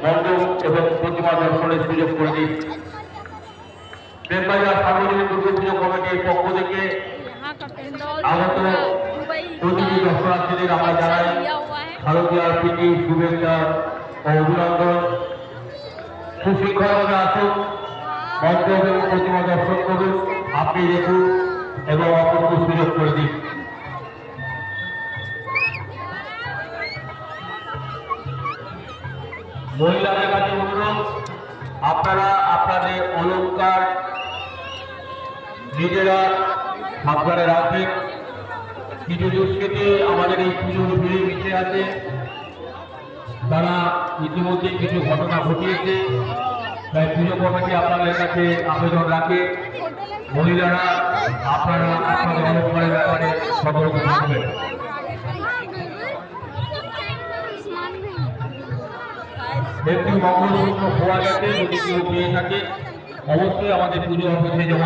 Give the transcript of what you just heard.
মণ্ডপ এবং প্রতিমা দর্শনের সুযোগ করে দিন। প্রেমবাজার সার্বজনীন দুর্গাপুজো কমিটির পক্ষ থেকে আগত প্রতিটি দর্শনার্থীদের আমরা জানাই শারদীয়ার প্রীতি, শুভেচ্ছা ও অভিনন্দন। সুশৃঙ্খলভাবে আসুন, মণ্ডপ এবং প্রতিমা দর্শন করুন, আপনি দেখুন এবং অপরকে সুযোগ করে দিন। মহিলাদের কাছে অনুরোধ, আপনারা আপনাদের অলংকার নিজেরা সাবধানে রাখবেন। কিছু দুষ্কৃতী আমাদের এই পুজোর ভিড়ে মিশে আছে, তারা ইতিমধ্যে কিছু ঘটনা ঘটিয়েছে। তাই পুজো কমিটি আপনাদের কাছে আবেদন রাখে, মহিলারা আপনারা আপনাদের অলংকারের ব্যাপারে সতর্ক থাকবেন। একটি মঙ্গলসূত্র খোয়া গেছে, যদি কেউ পেয়ে থাকে অবশ্যই আমাদের পুজো অফিসে জমা